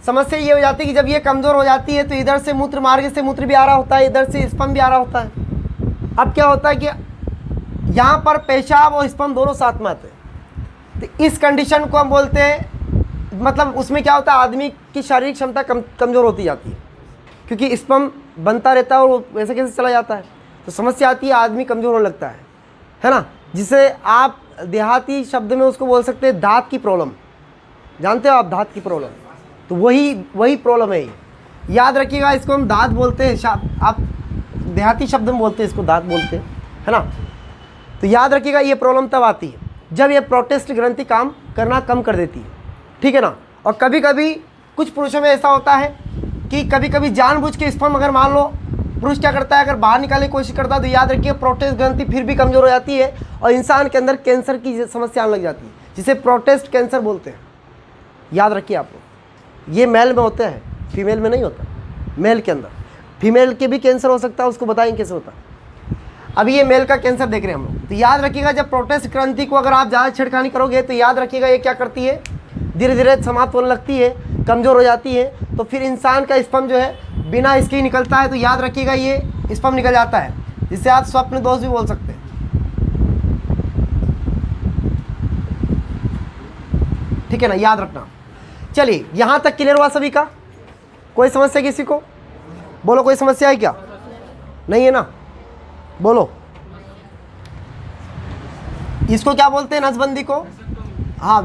समस्या ये हो जाती है कि जब ये कमज़ोर हो जाती है तो इधर से मूत्र मार्ग से मूत्र भी आ रहा होता है, इधर से स्पर्म भी आ रहा होता है। अब क्या होता है कि यहाँ पर पेशाब और स्पर्म दोनों साथ में आते हैं, तो इस कंडीशन को हम बोलते हैं, मतलब उसमें क्या होता है, आदमी की शारीरिक क्षमता कमज़ोर होती जाती है, क्योंकि स्पर्म बनता रहता है और वो वैसे कैसे चला जाता है, तो समस्या आती है, आदमी कमज़ोर होने लगता है ना। जिसे आप देहाती शब्द में उसको बोल सकते हैं दांत की प्रॉब्लम, जानते हो आप दांत की प्रॉब्लम, तो वही प्रॉब्लम है ये। याद रखिएगा इसको हम दांत बोलते हैं, आप देहाती शब्द में बोलते हैं इसको दांत बोलते हैं, है ना। तो याद रखिएगा ये प्रॉब्लम तब आती है जब ये प्रोटेस्ट ग्रंथि काम करना कम कर देती है, ठीक है ना। और कभी कभी कुछ पुरुषों में ऐसा होता है कि कभी कभी जानबूझ के स्पर्म, अगर मान लो पुरुष क्या करता है, अगर बाहर निकालने की कोशिश करता है तो याद रखिए प्रोटेस्ट ग्रंथि फिर भी कमज़ोर हो जाती है और इंसान के अंदर कैंसर की समस्या आने लग जाती है, जिसे प्रोटेस्ट कैंसर बोलते हैं। याद रखिए आप लोग, ये मेल में होते हैं, फीमेल में नहीं होता। मेल के अंदर फीमेल के भी कैंसर हो सकता है, उसको बताएंगे कैसे होता है। अभी ये मेल का कैंसर देख रहे हैं हम लोग, तो याद रखिएगा जब प्रोटेस्ट ग्रंथि को अगर आप ज़्यादा छेड़खानी करोगे तो याद रखिएगा ये क्या करती है, धीरे धीरे समाप्त होने लगती है, कमज़ोर हो जाती है, तो फिर इंसान का स्पर्म जो है बिना इसके ही निकलता है। तो याद रखिएगा ये स्पर्म निकल जाता है, जिसे आप स्वप्न दोष भी बोल सकते हैं, ठीक है ना, याद रखना। चलिए यहाँ तक क्लियर हुआ सभी का? कोई समस्या किसी को? बोलो कोई समस्या है क्या? नहीं है ना? बोलो। इसको क्या बोलते हैं, नसबंदी को? हाँ,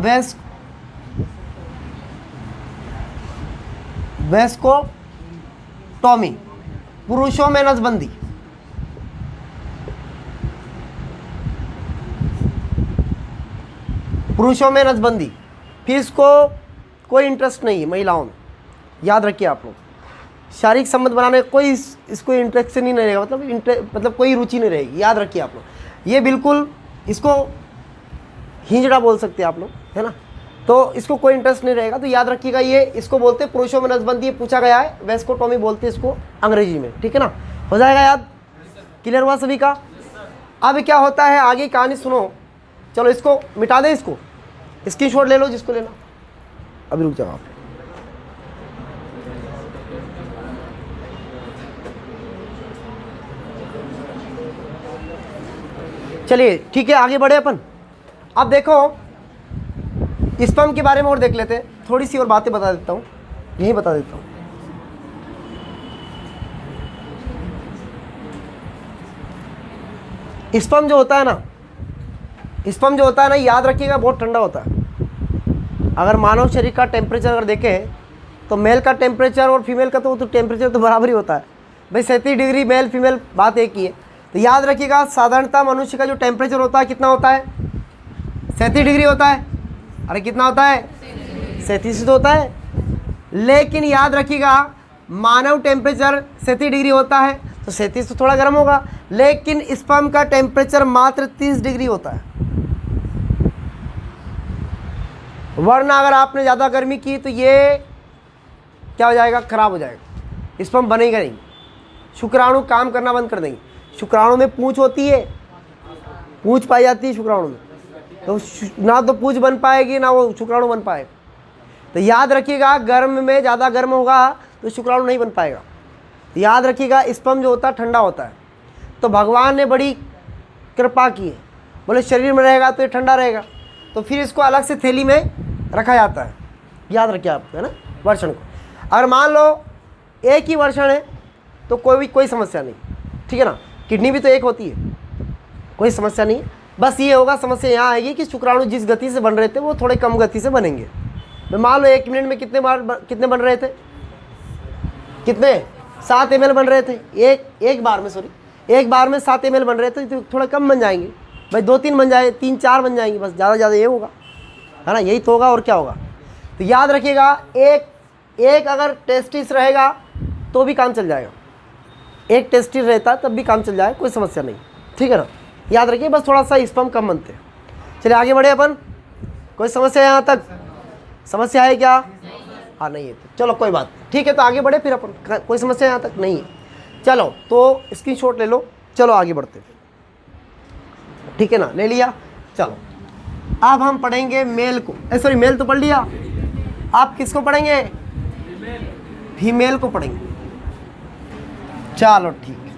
वेस्कोटॉमी, पुरुषों में नसबंदी। पुरुषों में नसबंदी, फिर इसको कोई इंटरेस्ट नहीं है महिलाओं में, याद रखिए आप लोग। शारीरिक संबंध बनाने में कोई इसको इंटरेस्ट नहीं रहेगा, मतलब कोई रुचि नहीं रहेगी, याद रखिए आप लोग। ये बिल्कुल इसको हिंजड़ा बोल सकते हैं आप लोग, है ना। तो इसको कोई इंटरेस्ट नहीं रहेगा, तो याद रखिएगा ये इसको बोलते हैं पुरुषों में नसबंदी, पूछा गया है, वेस्कोटॉमी बोलते हैं इसको अंग्रेजी में, ठीक है ना। हो जाएगा याद, क्लियर हुआ सभी का। अब क्या होता है आगे कहानी सुनो। चलो इसको मिटा दें, इसको स्क्रीनशॉट ले लो जिसको लेना। अभी रुक जाओ आप। चलिए ठीक है, आगे बढ़े अपन। अब देखो स्पर्म के बारे में और देख लेते हैं, थोड़ी सी और बातें बता देता हूँ, यही बता देता हूँ। स्पर्म जो होता है ना, स्पर्म जो होता है ना, याद रखिएगा बहुत ठंडा होता है। अगर मानव शरीर का टेम्परेचर अगर देखें तो मेल का टेम्परेचर और फीमेल का तो टेम्परेचर तो बराबर ही होता है भाई, 37 डिग्री मेल फीमेल, बात एक ही है। तो याद रखिएगा साधारणतः मनुष्य का जो टेम्परेचर होता है कितना होता है, 37 डिग्री होता है। अरे कितना होता है, 37 तो होता है। लेकिन याद रखिएगा मानव टेम्परेचर 37 डिग्री होता है, तो 37 तो थोड़ा गर्म होगा, लेकिन स्पर्म का टेम्परेचर मात्र 30 डिग्री होता है। वरना अगर आपने ज़्यादा गर्मी की तो ये क्या हो जाएगा, खराब हो जाएगा, स्पर्म बनेगा नहीं, शुक्राणु काम करना बंद कर देंगे। शुक्राणु में पूंछ होती है, पूंछ पाई जाती है शुक्राणु में, तो ना तो पूंछ बन पाएगी ना वो शुक्राणु बन पाएगा। तो याद रखिएगा गर्म में ज़्यादा गर्म होगा तो शुक्राणु नहीं बन पाएगा। तो याद रखिएगा स्पर्म जो होता है ठंडा होता है। तो भगवान ने बड़ी कृपा की है, बोले शरीर में रहेगा तो ये ठंडा रहेगा, तो फिर इसको अलग से थैली में रखा जाता है। याद रखिए आप, है ना, वर्षण को। अगर मान लो एक ही वर्षण है तो कोई समस्या नहीं, ठीक है ना। किडनी भी तो एक होती है, कोई समस्या नहीं है। बस ये होगा समस्या यहाँ आएगी कि शुक्राणु जिस गति से बन रहे थे वो थोड़े कम गति से बनेंगे। तो मान लो 1 मिनट में कितने बन रहे थे, कितने 7 ml बन रहे थे, एक बार में, सॉरी एक बार में 7 ml बन रहे थे, तो थोड़ा कम बन जाएंगे भाई, 2-3 बन जाए, 3-4 बन जाएंगे, बस ज़्यादा ये होगा, है ना, यही तो होगा और क्या होगा। तो याद रखिएगा एक अगर टेस्टिस रहेगा तो भी काम चल जाएगा, एक टेस्टिस रहता तब भी काम चल जाएगा, कोई समस्या नहीं, ठीक है ना। याद रखिए बस थोड़ा सा स्पर्म कम बनते हैं। चलिए आगे बढ़े अपन। कोई समस्या है यहाँ तक, समस्या है क्या? हाँ नहीं है तो चलो कोई बात, ठीक है। तो आगे बढ़े फिर अपन, कोई समस्या यहाँ तक नहीं है। चलो तो स्क्रीनशॉट ले लो, चलो आगे बढ़ते, ठीक है ना, ले लिया। चलो अब हम पढ़ेंगे मेल को, सॉरी मेल तो पढ़ लिया, आप किसको पढ़ेंगे? फीमेल को पढ़ेंगे। चलो ठीक है,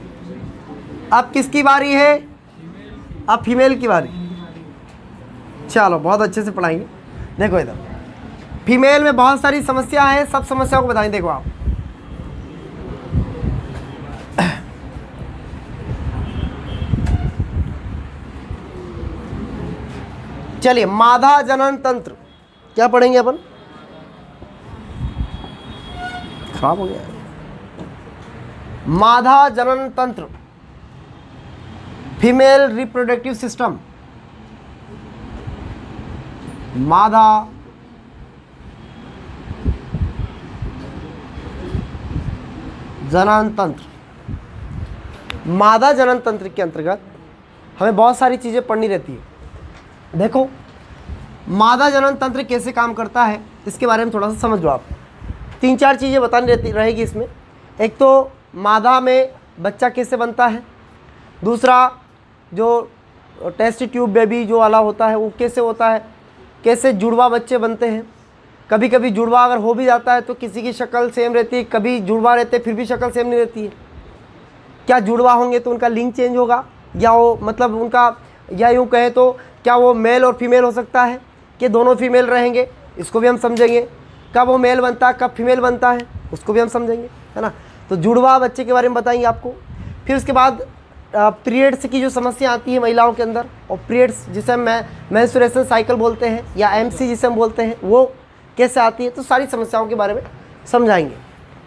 अब किसकी बारी है? अब फीमेल की बारी। चलो बहुत अच्छे से पढ़ाएंगे। देखो इधर फीमेल में बहुत सारी समस्या है, सब समस्याओं को बताएं। देखो आप चलिए मादा जनन तंत्र क्या पढ़ेंगे अपन? खराब हो गया है। मादा जनन तंत्र, फीमेल रिप्रोडक्टिव सिस्टम, मादा जनन तंत्र। मादा जनन तंत्र के अंतर्गत हमें बहुत सारी चीज़ें पढ़नी रहती है। देखो मादा जनन तंत्र कैसे काम करता है इसके बारे में थोड़ा सा समझ लो आप। 3-4 चीज़ें बतानी रहेगी इसमें। एक तो मादा में बच्चा कैसे बनता है, दूसरा जो टेस्ट ट्यूब बेबी जो वाला होता है वो कैसे होता है, कैसे जुड़वा बच्चे बनते हैं। कभी कभी जुड़वा अगर हो भी जाता है तो किसी की शक्ल सेम रहती है, कभी जुड़वा रहते फिर भी शक्ल सेम नहीं रहती है। क्या जुड़वा होंगे तो उनका लिंग चेंज होगा, या वो मतलब उनका, या यूँ कहें तो क्या वो मेल और फीमेल हो सकता है कि दोनों फीमेल रहेंगे, इसको भी हम समझेंगे। कब वो मेल बनता है कब फीमेल बनता है उसको भी हम समझेंगे, है ना। तो जुड़वा बच्चे के बारे में बताएंगे आपको। फिर उसके बाद पीरियड्स की जो समस्या आती है महिलाओं के अंदर, और पीरियड्स जिसे हम मेंस्ट्रुएशन साइकिल बोलते हैं या एमसी जिसे हम बोलते हैं, वो कैसे आती है, तो सारी समस्याओं के बारे में समझाएंगे।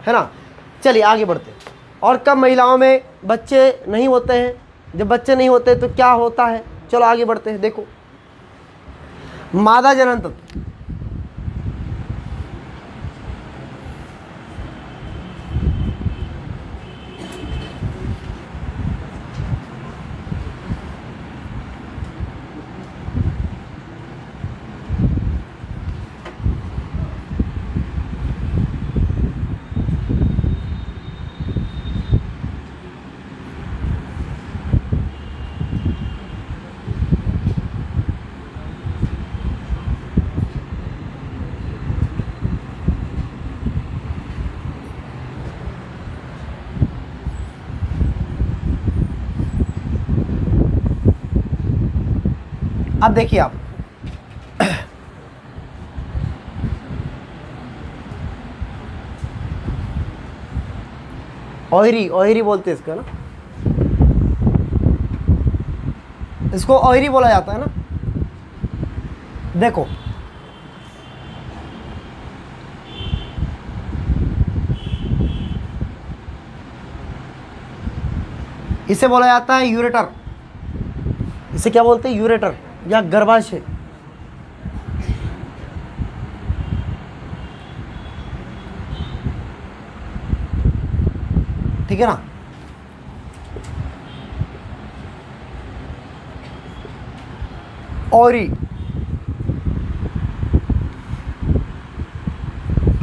है ना। चलिए आगे बढ़ते हैं। और कब महिलाओं में बच्चे नहीं होते हैं? जब बच्चे नहीं होते तो क्या होता है? चलो आगे बढ़ते हैं। देखो, मादा जनन तंत्र, अब देखिए आप, ओहरी, ओहरी बोलते हैं इसको ना, इसको ओहरी बोला जाता है ना। देखो, इसे बोला जाता है यूरेटर। इसे क्या बोलते हैं? यूरेटर या गर्भाशय। ठीक है ना। ओरी,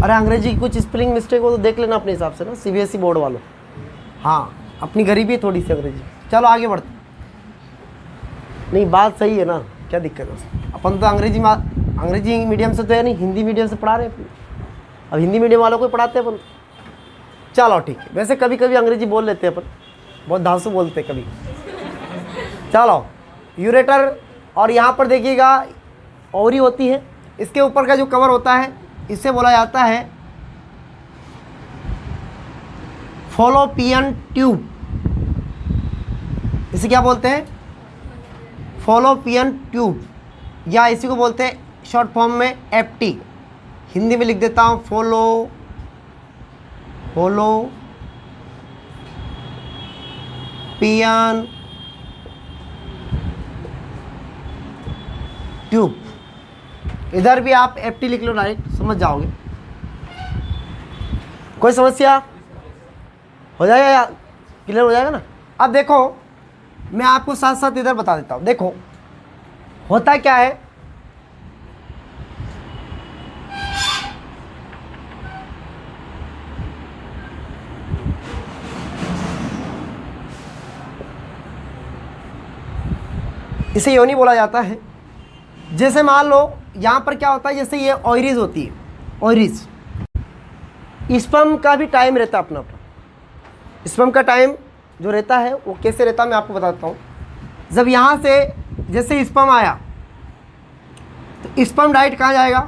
अरे अंग्रेजी की कुछ स्पेलिंग मिस्टेक हो तो देख लेना अपने हिसाब से ना, सीबीएसई बोर्ड वालों। हाँ, अपनी गरीबी है थोड़ी सी अंग्रेजी। चलो आगे बढ़ते। नहीं, बात सही है ना, क्या दिक्कत है उसमें? अपन तो अंग्रेजी मीडियम से तो है नहीं, हिंदी मीडियम से पढ़ा रहे हैं। अब हिंदी मीडियम वालों को ही पढ़ाते हैं अपन। चलो ठीक है, वैसे कभी कभी अंग्रेजी बोल लेते हैं अपन, बहुत धांसू बोलते हैं कभी। चलो, यूरेटर, और यहाँ पर देखिएगा ओवरी होती है। इसके ऊपर का जो कवर होता है इसे बोला जाता है फॉलोपियन ट्यूब। इसे क्या बोलते हैं? फॉलोपियन ट्यूब, या इसी को बोलते हैं शॉर्ट फॉर्म में एफटी। हिंदी में लिख देता हूँ फॉलोपियन ट्यूब। इधर भी आप एफटी लिख लो, डायरेक्ट समझ जाओगे। कोई समस्या हो जाएगा या क्लियर हो जाएगा ना। अब देखो, मैं आपको साथ साथ इधर बता देता हूँ। देखो होता क्या है, इसे योनि बोला जाता है। जैसे मान लो यहाँ पर क्या होता है, जैसे ये ऑयरिज होती है, ऑयरिज, स्पर्म का भी टाइम रहता है अपना अपना। स्पर्म का टाइम जो रहता है वो कैसे रहता है मैं आपको बताता हूँ। जब यहाँ से जैसे स्पर्म आया तो स्पर्म डाइट कहाँ जाएगा?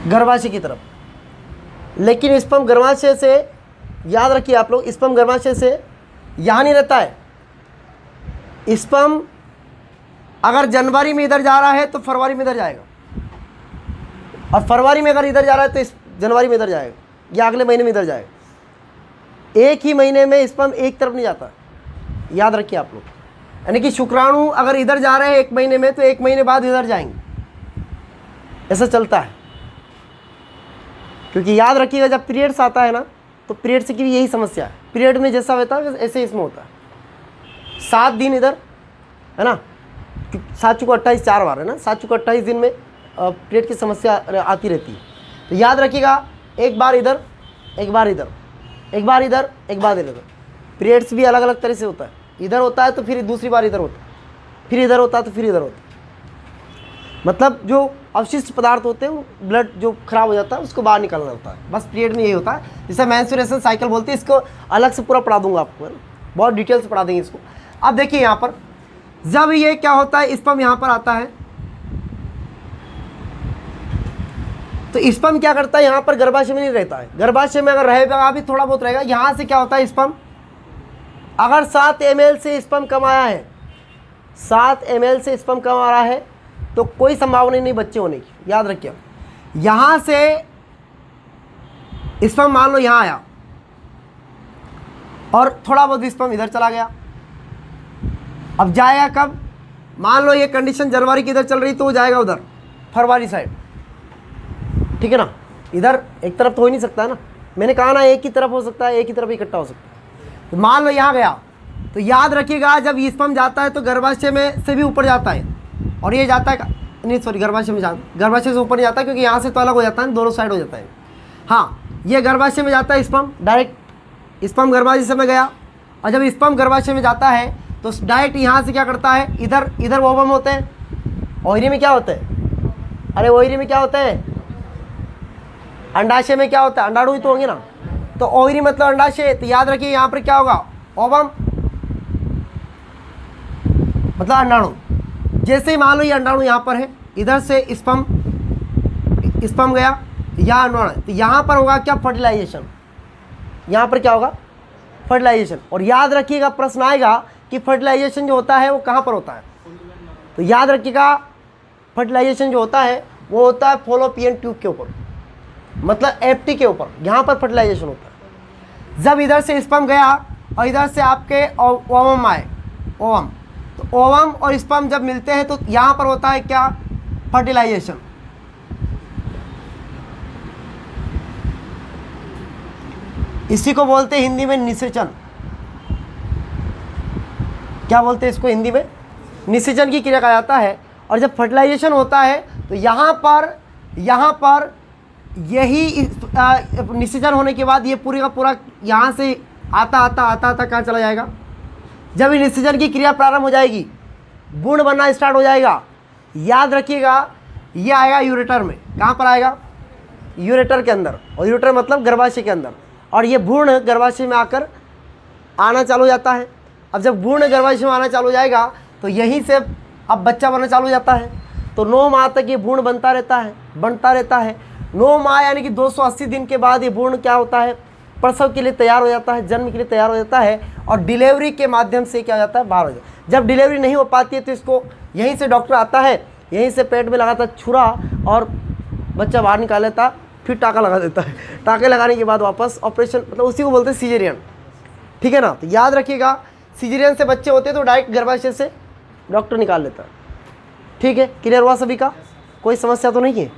गर्भाशय की तरफ। लेकिन स्पर्म गर्भाशय से, याद रखिए आप लोग, स्पर्म गर्भाशय से यहाँ नहीं रहता है। स्पर्म अगर जनवरी में इधर जा रहा है तो फरवरी में इधर जाएगा, और फरवरी में अगर इधर जा रहा है तो इस जनवरी में इधर जाएगा, या अगले महीने में इधर जाएगा। एक ही महीने में स्पर्म एक तरफ नहीं जाता, याद रखिए आप लोग। यानी कि शुक्राणु अगर इधर जा रहे हैं एक महीने में तो एक महीने बाद इधर जाएंगे, ऐसा चलता है। क्योंकि याद रखिएगा, जब पीरियड्स आता है ना तो पीरियड्स की भी यही समस्या है। पीरियड में जैसा होता है ऐसे इसमें होता है। 7 दिन इधर है ना, 7 चुको 28, 4 बार है ना, 7 चुको 28 दिन में पीरियड की समस्या आती रहती है। तो याद रखिएगा, एक बार इधर, एक बार इधर, एक बार इधर, एक बार इधर। पीरियड्स भी अलग अलग तरह से होता है। इधर होता है तो फिर दूसरी बार इधर होता है, फिर इधर होता है तो फिर इधर होता है। मतलब जो अवशिष्ट पदार्थ होते हैं, वो ब्लड जो खराब हो जाता है उसको बाहर निकालना होता है। बस पीरियड में यही होता है, जिसे मेंस्ट्रुएशन साइकिल बोलते हैं। इसको अलग से पूरा पढ़ा दूंगा आपको, है ना, बहुत डिटेल से पढ़ा देंगे इसको। अब देखिए यहाँ पर जब ये क्या होता है, स्पर्म यहाँ पर आता है तो स्पर्म क्या करता है, यहाँ पर गर्भाशय में नहीं रहता है। गर्भाशय में अगर रहेगा भी थोड़ा बहुत रहेगा। यहाँ से क्या होता है, स्पर्म अगर 7 ml से स्पर्म कम आया है, 7 ml से स्पर्म कम आ रहा है तो कोई संभावना नहीं बच्चे होने की। याद रखिए, यहाँ से स्पर्म मान लो यहाँ आया और थोड़ा बहुत स्पर्म इधर चला गया। अब जाएगा कब? मान लो ये कंडीशन जनवरी की इधर चल रही तो वो जाएगा उधर फरवरी साइड, ठीक है ना। इधर एक तरफ तो हो ही नहीं सकता है ना, मैंने कहा ना एक ही तरफ हो सकता है, एक ही तरफ इकट्ठा हो सकता है। तो मान लो यहाँ गया, तो याद रखिएगा जब स्पर्म जाता है तो गर्भाशय में से भी ऊपर जाता है, और ये जाता है नहीं सॉरी गर्भाशय में गर्भाशय से ऊपर नहीं जाता क्योंकि यहाँ से तो अलग हो जाता है, दोनों साइड हो जाता है। हाँ, ये गर्भाशय में जाता है स्पर्म, डायरेक्ट स्पर्म गर्भाशय में गया, और जब स्पर्म गर्भाशय में जाता है तो डायरेक्ट यहाँ से क्या करता है, इधर ओवम होते हैं, ओवरी में क्या होता है, अरे ओवरी में क्या होता है, अंडाशय में क्या होता है, अंडाणु ही तो होंगे ना, तो ओवरी मतलब अंडाशय। तो याद रखिए यहाँ पर क्या होगा, ओवम मतलब अंडाणु। जैसे ही मान लो ये अंडाणु यहाँ पर है, इधर से स्पर्म गया, यहाँ अंडाणु, तो यहाँ पर होगा क्या, फर्टिलाइजेशन। यहाँ पर क्या होगा, फर्टिलाइजेशन। और याद रखिएगा प्रश्न आएगा कि फर्टिलाइजेशन जो होता है वो कहाँ पर होता है, तो याद रखिएगा फर्टिलाइजेशन जो होता है वो होता है फॉलोपियन ट्यूब के ऊपर, मतलब एप्टी के ऊपर, यहाँ पर फर्टिलाइजेशन होता है। जब इधर से स्पर्म गया और इधर से आपके ओवम आए, ओवम, तो ओवम और स्पर्म जब मिलते हैं तो यहाँ पर होता है क्या, फर्टिलाइजेशन। इसी को बोलते हैं हिंदी में निषेचन। क्या बोलते हैं इसको हिंदी में, निषेचन की क्रिया कहा जाता है। और जब फर्टिलाइजेशन होता है तो यहाँ पर यही निषेचन होने के बाद ये पूरे का पूरा यहाँ से आता कहाँ चला जाएगा, जब ये निषेचन की क्रिया प्रारंभ हो जाएगी, भ्रूण बनना स्टार्ट हो जाएगा। याद रखिएगा ये आएगा यूरेटर में, कहाँ पर आएगा, यूरेटर के अंदर, और यूरेटर मतलब गर्भाशय के अंदर, और ये भ्रूण गर्भाशय में आकर आना चालू हो जाता है। अब जब भ्रूण गर्भाशय में आना चालू हो जाएगा तो यहीं से अब बच्चा बनना चालू हो जाता है। तो 9 माह तक ये भ्रूण बनता रहता है। 9 माह यानी कि 280 दिन के बाद ये भ्रूण क्या होता है, प्रसव के लिए तैयार हो जाता है, जन्म के लिए तैयार हो जाता है, और डिलीवरी के माध्यम से क्या हो जाता है, बाहर हो जाता है। जब डिलीवरी नहीं हो पाती है तो इसको यहीं से डॉक्टर आता है, यहीं से पेट में लगाता छुरा और बच्चा बाहर निकाल लेता, फिर टाका लगा देता है। टाके लगाने के बाद वापस ऑपरेशन, मतलब उसी को बोलते हैं सीजरियन, ठीक है ना। तो याद रखिएगा सीजरियन से बच्चे होते हैं तो डायरेक्ट गर्भाशय से डॉक्टर निकाल लेता है, ठीक है। क्लियर हुआ सभी का, कोई समस्या तो नहीं है।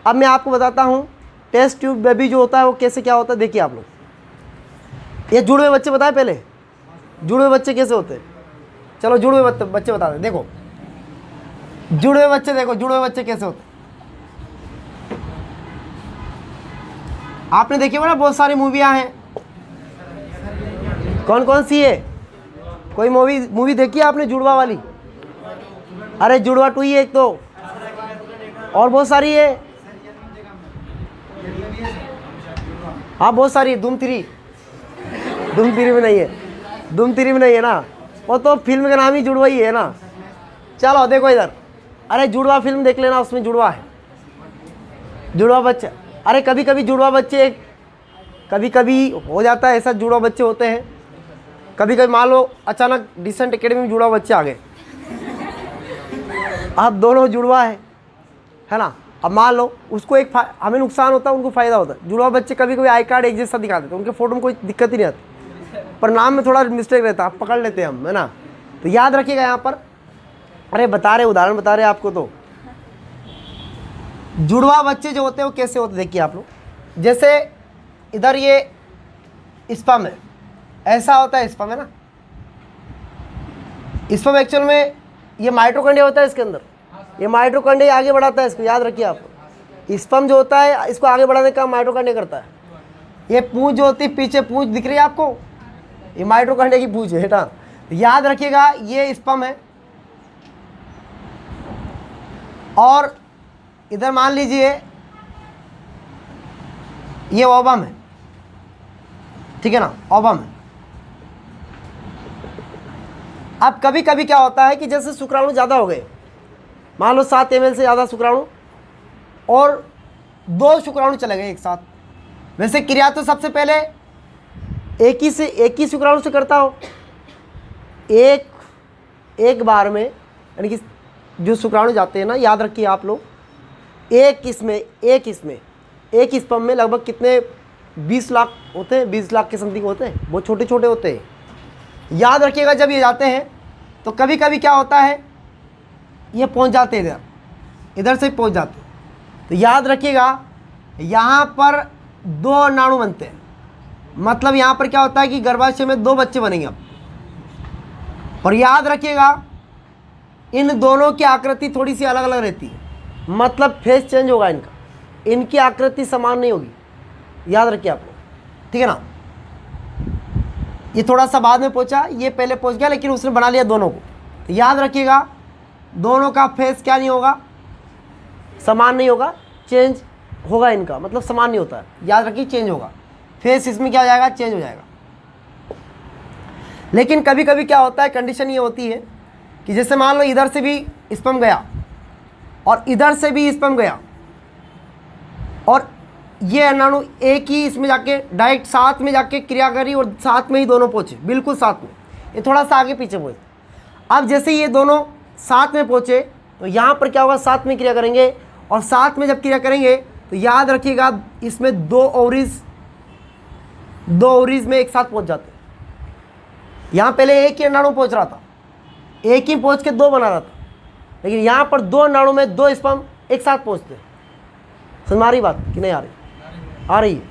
अब मैं आपको बताता हूँ टेस्ट ट्यूब बेबी जो होता है वो कैसे क्या होता है। देखिए आप लोग, ये जुड़े हुए बच्चे बताए पहले, जुड़े हुए बच्चे कैसे होते हैं, चलो जुड़े हुए बच्चे बता दें। देखो जुड़े हुए बच्चे, देखो जुड़े हुए बच्चे कैसे होते हैं। आपने देखी होगा ना बहुत सारी मूवियाँ हैं, कौन कौन सी है, कोई मूवी देखी है आपने जुड़वा वाली, अरे जुड़वा 2 ही है एक तो, और बहुत सारी है, हाँ बहुत सारी। धूम 3 में नहीं है, धूम 3 में नहीं है ना, वो तो फिल्म का नाम ही जुड़वा ही है ना। चलो देखो इधर, अरे जुड़वा फिल्म देख लेना, उसमें जुड़वा है, जुड़वा बच्चा। अरे कभी कभी जुड़वा बच्चे, कभी कभी हो जाता है ऐसा, जुड़वा बच्चे होते हैं। कभी कभी मान लो अचानक डिसेंट एकेडमी में जुड़वा बच्चे आ गए, अब दोनों जुड़वा है ना। अब मान लो उसको एक हमें नुकसान होता है, उनको फ़ायदा होता है। जुड़वा बच्चे कभी कभी आई कार्ड एक जैसा दिखा देते हैं, उनके फ़ोटो में कोई दिक्कत ही नहीं आती, पर नाम में थोड़ा मिस्टेक रहता है, आप पकड़ लेते हैं हम, है ना। तो याद रखिएगा यहाँ पर, अरे उदाहरण बता रहे आपको। तो जुड़वा बच्चे जो होते हैं वो कैसे होते हैं, देखिए आप लोग। जैसे इधर ये स्पर्म है, ऐसा होता है स्पर्म, है ना। स्पर्म एक्चुअल में ये माइटोकॉन्ड्रिया होता है इसके अंदर, ये माइटोकॉन्ड्रिया आगे बढ़ाता है इसको, याद रखिए आप। स्पर्म जो होता है इसको आगे बढ़ाने का माइटोकॉन्ड्रिया करता है। ये पूंछ जो होती है, पीछे पूंछ दिख रही है आपको, ये माइटोकॉन्ड्रिया की पूंछ है ना। याद रखिएगा ये स्पर्म है, और इधर मान लीजिए ये ओवम है, ठीक है ना, ओवम है। अब कभी कभी क्या होता है कि जैसे शुक्राणु ज़्यादा हो गए, मान लो 7 ml से ज़्यादा शुक्राणु, और 2 शुक्राणु चले गए एक साथ। वैसे क्रिया तो सबसे पहले एक ही शुक्राणु से करता हो, एक बार में, यानी कि जो शुक्राणु जाते हैं ना, याद रखिए आप लोग, एक स्पर्म में लगभग कितने 20 लाख होते हैं, 20 लाख के समथिंग होते हैं, बहुत छोटे छोटे होते हैं। याद रखिएगा जब ये जाते हैं तो कभी कभी क्या होता है, ये पहुंच जाते हैं इधर से पहुंच जाते हैं। तो याद रखिएगा यहाँ पर 2 अंडाणु बनते हैं, मतलब यहाँ पर क्या होता है कि गर्भाशय में 2 बच्चे बनेंगे अब। और याद रखिएगा इन दोनों की आकृति थोड़ी सी अलग अलग रहती है, मतलब फेस चेंज होगा इनका, इनकी आकृति समान नहीं होगी, याद रखिए आप लोग, ठीक है ना। ये थोड़ा सा बाद में पहुंचा, ये पहले पहुंच गया, लेकिन उसने बना लिया दोनों को। तो याद रखिएगा दोनों का फेस क्या नहीं होगा, समान नहीं होगा, चेंज होगा इनका, मतलब समान नहीं होता है, याद रखिए चेंज होगा फेस, इसमें क्या हो जाएगा, चेंज हो जाएगा। लेकिन कभी कभी क्या होता है, कंडीशन ये होती है कि जैसे मान लो इधर से भी स्पर्म गया और इधर से भी स्पर्म गया और ये अंडाणु एक ही इसमें जाके डायरेक्ट साथ में जाके क्रिया करी और साथ में ही दोनों पहुंचे, बिल्कुल साथ में, ये थोड़ा सा आगे पीछे पहुंचे। अब जैसे ये दोनों साथ में पहुंचे तो यहाँ पर क्या होगा, साथ में क्रिया करेंगे, और साथ में जब क्रिया करेंगे तो याद रखिएगा इसमें 2 ओवरीज में एक साथ पहुंच जाते हैं। यहाँ पहले एक ही अंडाणु पहुंच रहा था, एक ही पहुंच के 2 बना रहा था, लेकिन यहाँ पर 2 अंडाणु में 2 स्पर्म एक साथ पहुंचते हैं। समझ में आ रही बात कि नहीं आ रही? आ रही है।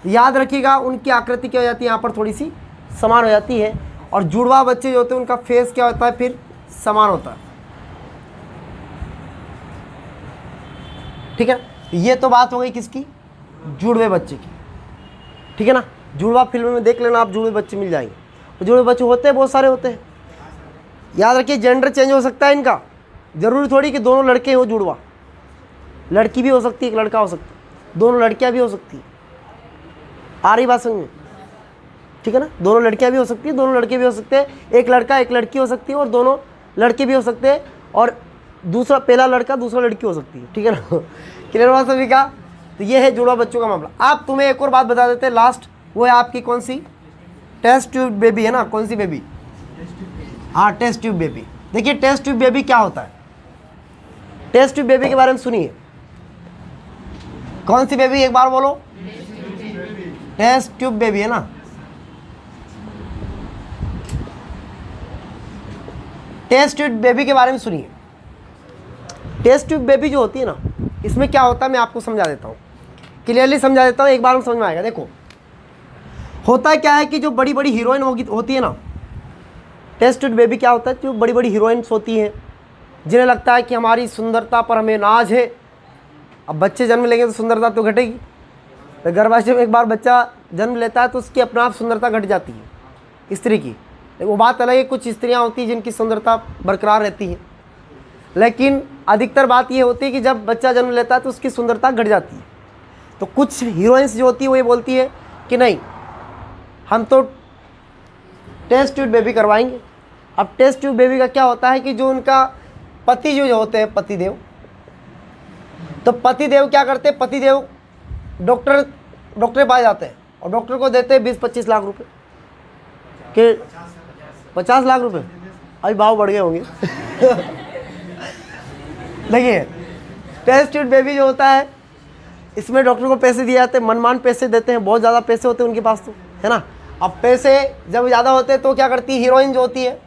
याद रखिएगा उनकी आकृति क्या हो जाती है, यहाँ पर थोड़ी सी समान हो जाती है, और जुड़वा बच्चे जो होते हैं उनका फेस क्या होता है, फिर समान होता है, ठीक है। ये तो बात हो गई किसकी, जुड़वे बच्चे की, ठीक है ना। जुड़वा फिल्म में देख लेना आप, जुड़वे बच्चे मिल जाएंगे, तो जुड़वे बच्चे होते हैं, बहुत सारे होते हैं। याद रखिए जेंडर चेंज हो सकता है इनका, जरूरी थोड़ी कि दोनों लड़के हो जुड़वा, लड़की भी हो सकती है, एक लड़का हो सकता है, दोनों लड़कियां भी हो सकती है। आ रही बात समझ में, ठीक है ना। दोनों लड़कियां भी हो सकती है, दोनों लड़के भी हो सकते हैं, एक लड़का एक लड़की हो सकती है, और दोनों लड़के भी हो सकते हैं, और दूसरा पहला लड़का दूसरा लड़की हो सकती है, ठीक है ना। क्लियर हुआ सभी का? तो ये है जुड़वा बच्चों का मामला। आप तुम्हें एक और बात बता देते हैं लास्ट, वो है आपकी कौन सी, टेस्ट ट्यूब बेबी है ना, कौन सी बेबी, हाँ टेस्ट ट्यूब बेबी। देखिए टेस्ट ट्यूब बेबी क्या होता है, टेस्ट ट्यूब बेबी के बारे में सुनिए। कौन सी बेबी, एक बार बोलो, टेस्ट ट्यूब बेबी है ना। टेस्ट ट्यूब बेबी के बारे में सुनिए। टेस्ट ट्यूब बेबी जो होती है ना, इसमें क्या होता है मैं आपको समझा देता हूँ, क्लियरली समझा देता हूँ, एक बार में समझ में आएगा। देखो होता है क्या है कि जो बड़ी बड़ी हीरोइन होती है ना, टेस्ट ट्यूब बेबी क्या होता है, जो बड़ी बड़ी हीरोइंस होती हैं, जिन्हें लगता है कि हमारी सुंदरता पर हमें नाज है। अब बच्चे जन्म लेंगे तो सुंदरता तो घटेगी, तो गर्भाशय में एक बार बच्चा जन्म लेता है तो उसकी अपने आप सुंदरता घट जाती है स्त्री की। वो बात अलग है, कुछ स्त्रियां होती हैं जिनकी सुंदरता बरकरार रहती है, लेकिन अधिकतर बात ये होती है कि जब बच्चा जन्म लेता है तो उसकी सुंदरता घट जाती है। तो कुछ हीरोइंस जो होती है वो ये बोलती है कि नहीं हम तो टेस्ट ट्यूब बेबी करवाएंगे। अब टेस्ट ट्यूब बेबी का क्या होता है कि जो उनका पति जो होते हैं पतिदेव, तो पतिदेव क्या करते हैं, पतिदेव डॉक्टर के पास जाते हैं और डॉक्टर को देते हैं 20-25 लाख रुपए के, 50 लाख रुपए, अभी भाव बढ़ गए होंगे। देखिए टेस्ट ट्यूब बेबी जो होता है इसमें डॉक्टर को पैसे दिए जाते हैं, मनमान पैसे देते हैं, बहुत ज़्यादा पैसे होते हैं उनके पास तो, है ना। अब पैसे जब ज़्यादा होते हैं तो क्या करती है हीरोइन जो होती है,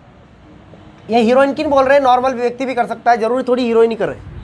ये हीरोइन किन बोल रहे हैं, नॉर्मल व्यक्ति भी कर सकता है, जरूरी थोड़ी हीरोइन ही कर रहे हैं,